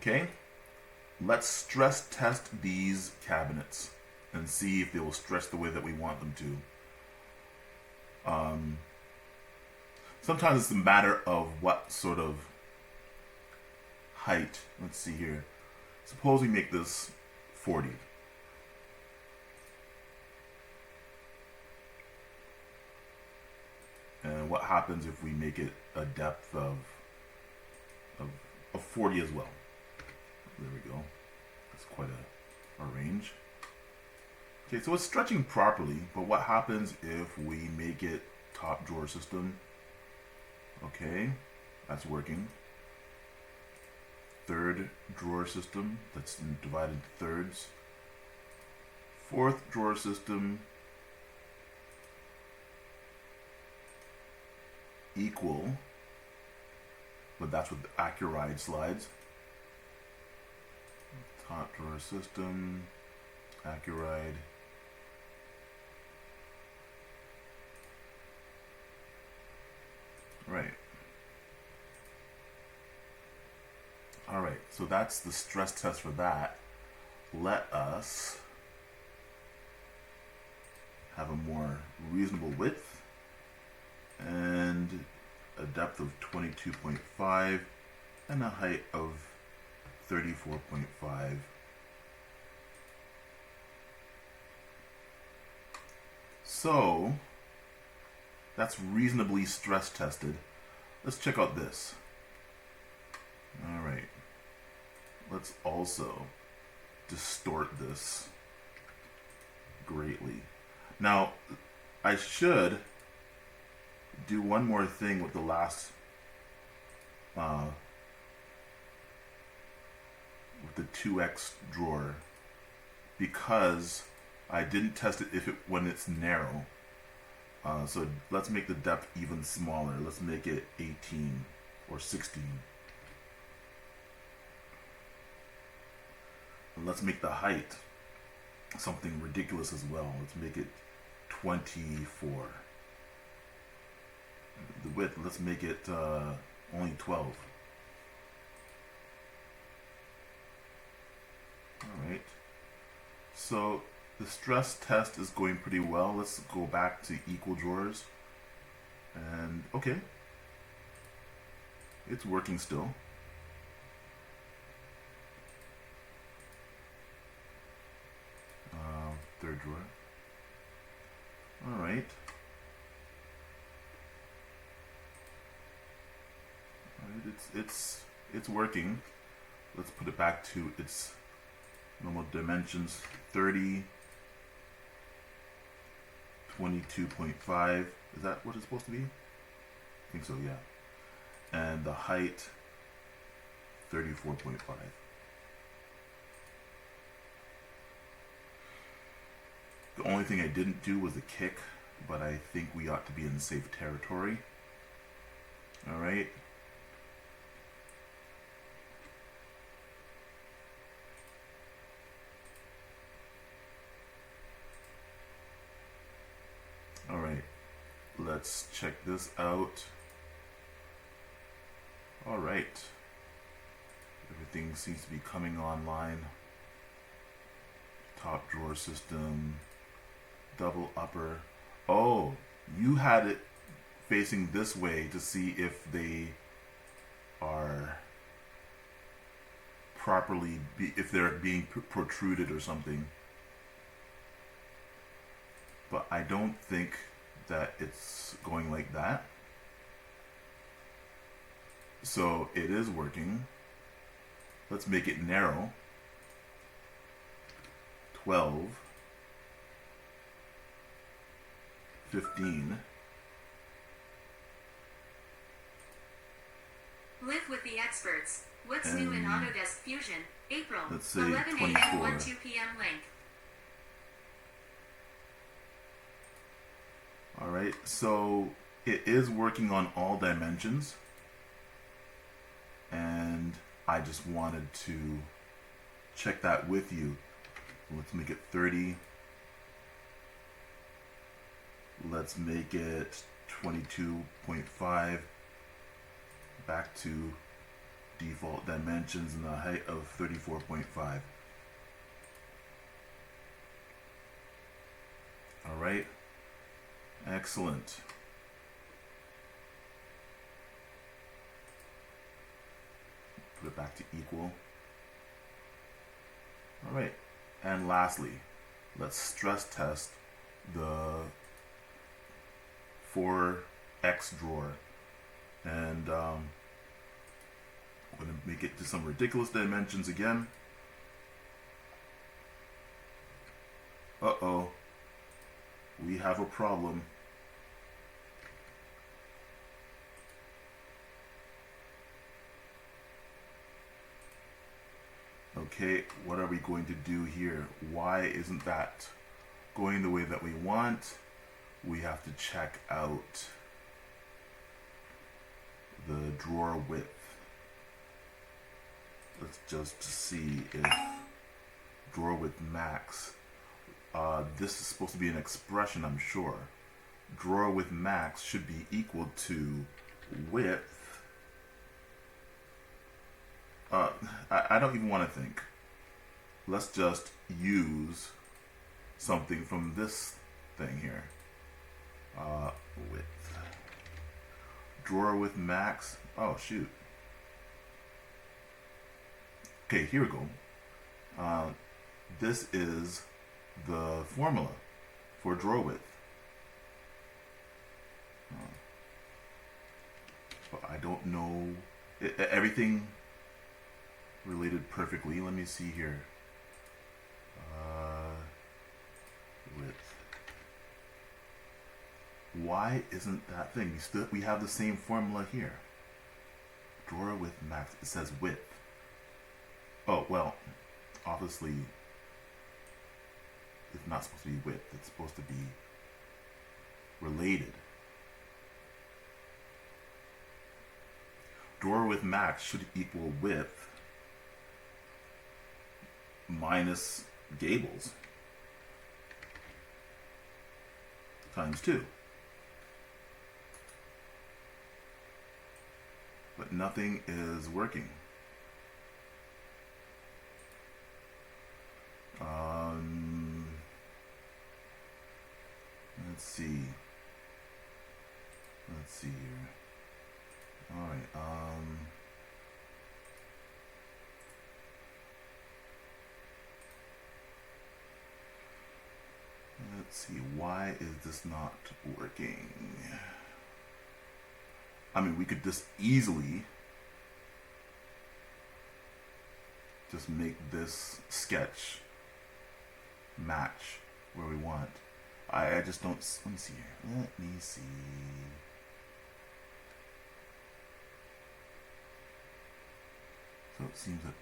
Okay, let's stress test these cabinets and see if they will stretch the way that we want them to. Sometimes it's a matter of what sort of height. Let's see here. Suppose we make this 40. And what happens if we make it a depth of 40 as well? There we go. That's quite a range. Okay, so it's stretching properly, but what happens if we make it top drawer system? Okay, that's working. Third drawer system, that's divided into thirds. Fourth drawer system, equal, but that's with the Accuride slides. Top drawer system, Accuride. Right. Alright, so that's the stress test for that. Let us have a more reasonable width and a depth of 22.5 and a height of 34.5. So that's reasonably stress tested. Let's check out this. Alright. Let's also distort this greatly. Now, I should do one more thing with the last with the 2x drawer, because I didn't test it when it's narrow. So let's make the depth even smaller. Let's make it 18 or 16. And let's make the height something ridiculous as well. Let's make it 24. The width, let's make it only 12. Alright. So the stress test is going pretty well. Let's go back to equal drawers. And okay. It's working still. Third drawer. Alright. It's working. Let's put it back to its normal dimensions. 30, 22.5. Is that what it's supposed to be? I think so, yeah. And the height, 34.5. The only thing I didn't do was a kick, but I think we ought to be in safe territory. Alright. Alright. Let's check this out. Alright. Everything seems to be coming online. Top drawer system. Double upper. Oh, you had it facing this way to see if they are properly, if they're being protruded or something. But I don't think that it's going like that. So it is working. Let's make it narrow. 12. 15. Live with the experts. What's new in Autodesk Fusion? April. Let's say 11 24. a.m. 1-2 p.m. link. Alright, so it is working on all dimensions. And I just wanted to check that with you. Let's make it 30. Let's make it 22.5. Back to default dimensions and a height of 34.5. All right, excellent. Put it back to equal. All right, and lastly, let's stress test the 4x drawer, and I'm going to make it to some ridiculous dimensions again. Uh-oh, we have a problem. Okay, what are we going to do here? Why isn't that going the way that we want? We have to check out the drawer width. Let's just see if drawer width max. This is supposed to be an expression, I'm sure. Drawer width max should be equal to width. I don't even want to think. Let's just use something from this thing here. Width. Drawer width max. Oh, shoot. Okay, here we go. This is the formula for drawer width. But I don't know. Everything related perfectly. Let me see here. Width. Why isn't that thing? We have the same formula here. Drawer width max. It says width. Oh, well, obviously it's not supposed to be width. It's supposed to be related. Drawer width max should equal width minus gables times 2. But nothing is working. Let's see. Let's see here. All right. Let's see. Why is this not working? I mean, we could just easily just make this sketch match where we want. I just don't. Let me see here. Let me see. So it seems that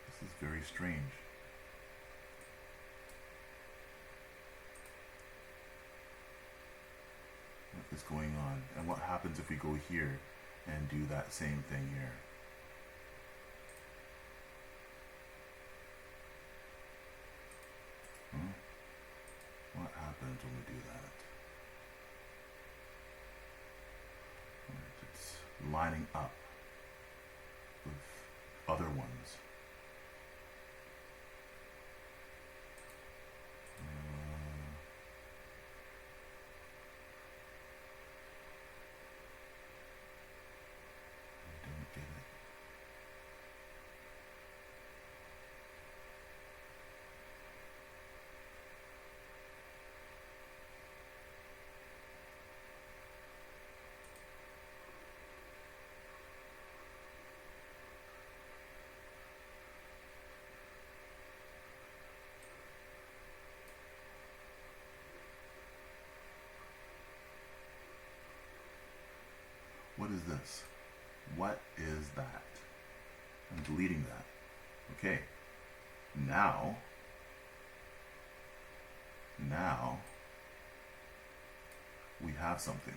this is very strange. What is going on? And what happens if we go here and do that same thing here? What happens when we do that? It's lining up with other ones. I don't get it. What is this? What is that? I'm deleting that. Okay. Now we have something.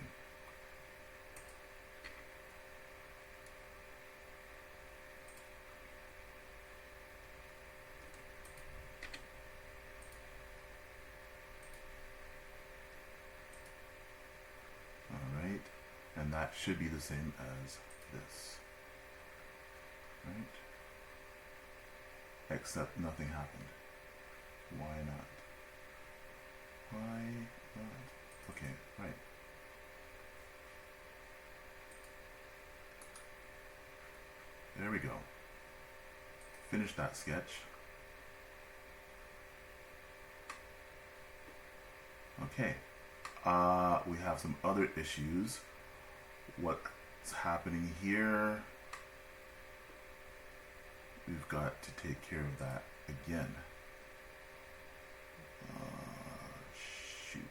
that should be the same as this. Right? Except nothing happened. Why not? Why not? Okay, right. There we go. Finish that sketch. Okay. We have some other issues. What's happening here? We've got to take care of that again. Shoot.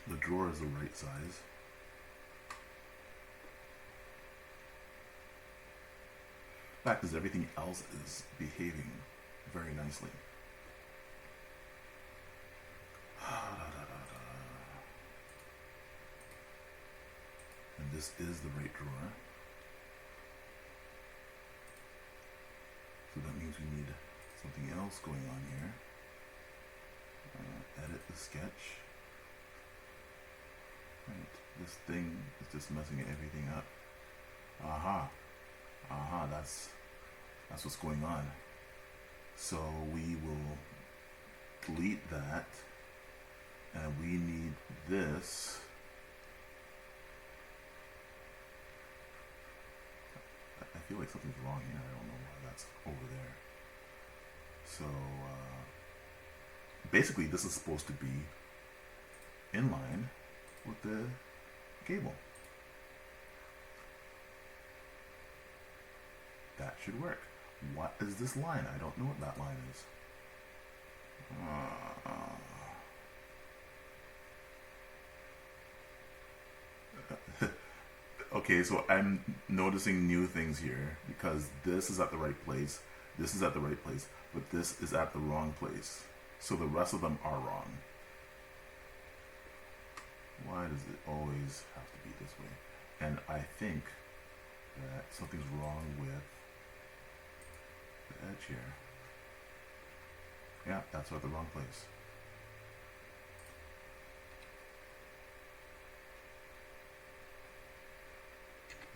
The drawer is the right size. Fact is, everything else is behaving very nicely. And this is the right drawer. So that means we need something else going on here. Edit the sketch. Right, this thing is just messing everything up. Aha. Aha, that's what's going on. So we will delete that, and we need this. I feel like something's wrong here. I don't know why that's over there. So basically this is supposed to be in line with the cable. That should work. What is this line? I don't know what that line is. Okay, so I'm noticing new things here because this is at the right place, this is at the right place, but this is at the wrong place. So the rest of them are wrong. Why does it always have to be this way? And I think that something's wrong with the edge here. Yeah, that's at the wrong place.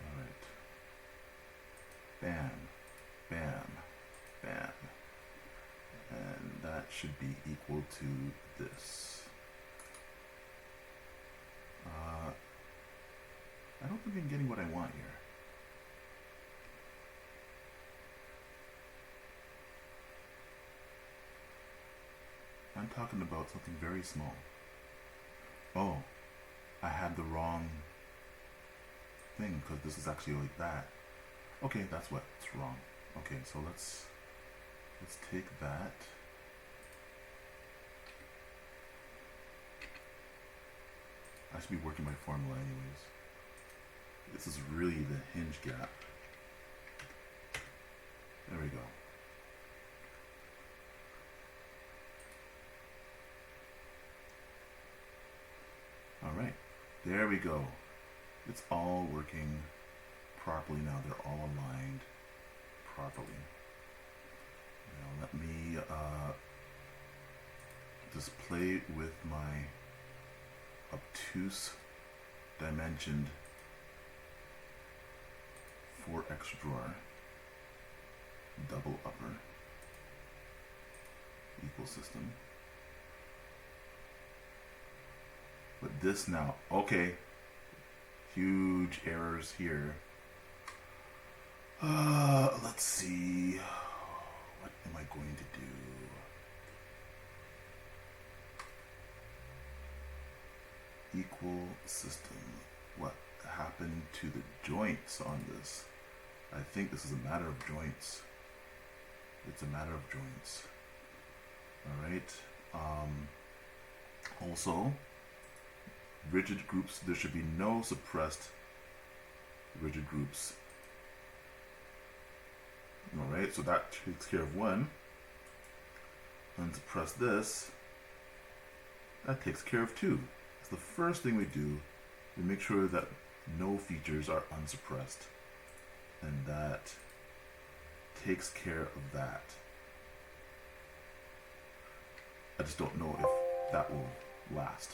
Alright. Bam, bam, bam. And that should be equal to this. I don't think I'm getting what I want here. I'm talking about something very small. Oh, I had the wrong thing because this is actually like that. Okay, that's what's wrong. Okay, so let's take that. I should be working my formula anyways. This is really the hinge gap. There we go. Alright, there we go. It's all working properly now. They're all aligned properly. Now let me just play with my obtuse dimensioned 4x drawer, double upper, equal system. But this now, okay, huge errors here. Let's see, what am I going to do? Equal system. What happened to the joints on this? I think this is a matter of joints. It's a matter of joints. Alright. Also, rigid groups, there should be no suppressed rigid groups. Alright, so that takes care of one. Unsuppress this. That takes care of two. So the first thing we do, we make sure that no features are unsuppressed. And that takes care of that. I just don't know if that will last.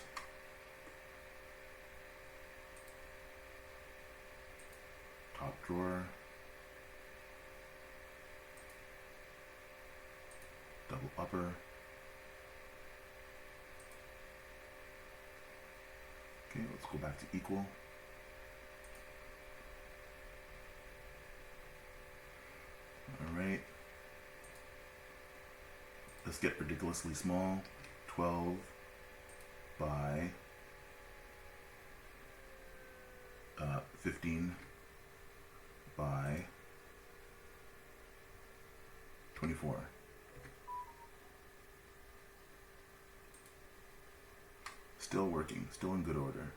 Top drawer. Double upper. Okay, let's go back to equal. Alright. Let's get ridiculously small. 12 by 15 by 24. Still working, still in good order.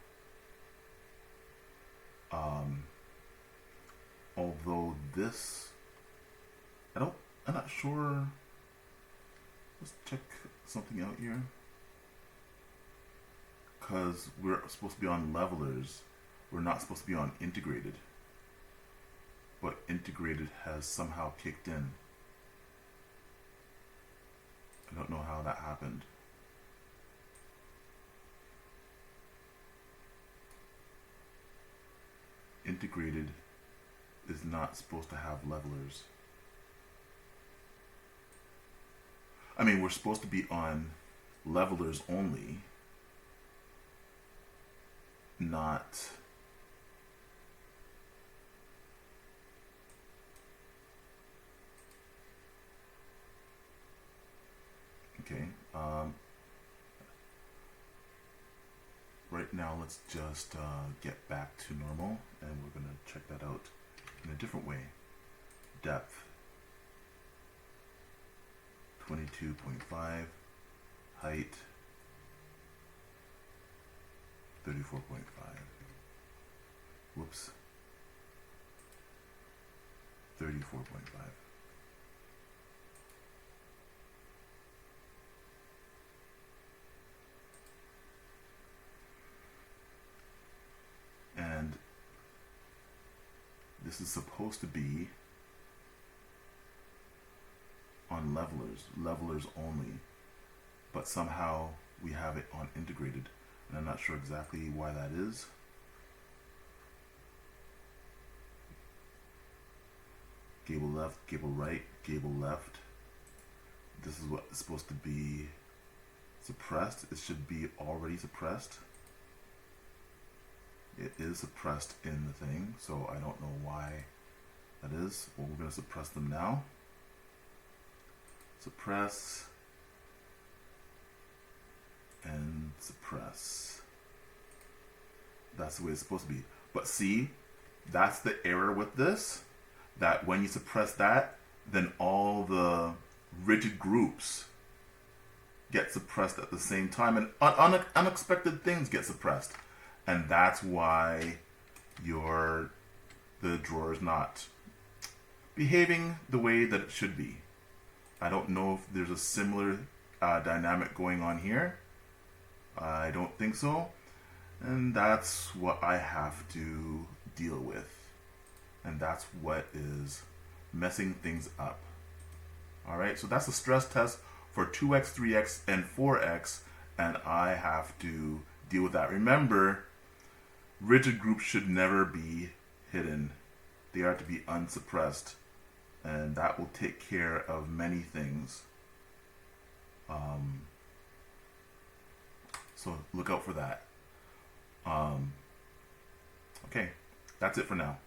Although this, I'm not sure. Let's check something out here. Because we're supposed to be on levelers, we're not supposed to be on integrated. But integrated has somehow kicked in. I don't know how that happened. Integrated is not supposed to have levelers. I mean, we're supposed to be on levelers only, not okay. Right now, let's just get back to normal, and we're going to check that out in a different way. Depth 22.5, height 34.5. Whoops. 34.5. And this is supposed to be on levelers only, but somehow we have it on integrated, and I'm not sure exactly why that is. Gable left, gable right, gable left. This is what is supposed to be suppressed. It should be already suppressed. It is suppressed in the thing, so I don't know why that is. Well, we're going to suppress them now. Suppress and suppress. That's the way it's supposed to be. But see, that's the error with this, that when you suppress that, then all the rigid groups get suppressed at the same time, and unexpected things get suppressed. And that's why the drawer is not behaving the way that it should be. I don't know if there's a similar dynamic going on here. I don't think so. And that's what I have to deal with. And that's what is messing things up. Alright, so that's the stress test for 2x, 3x, and 4x. And I have to deal with that. Remember, rigid groups should never be hidden. They are to be unsuppressed. And that will take care of many things. So look out for that. Okay, that's it for now.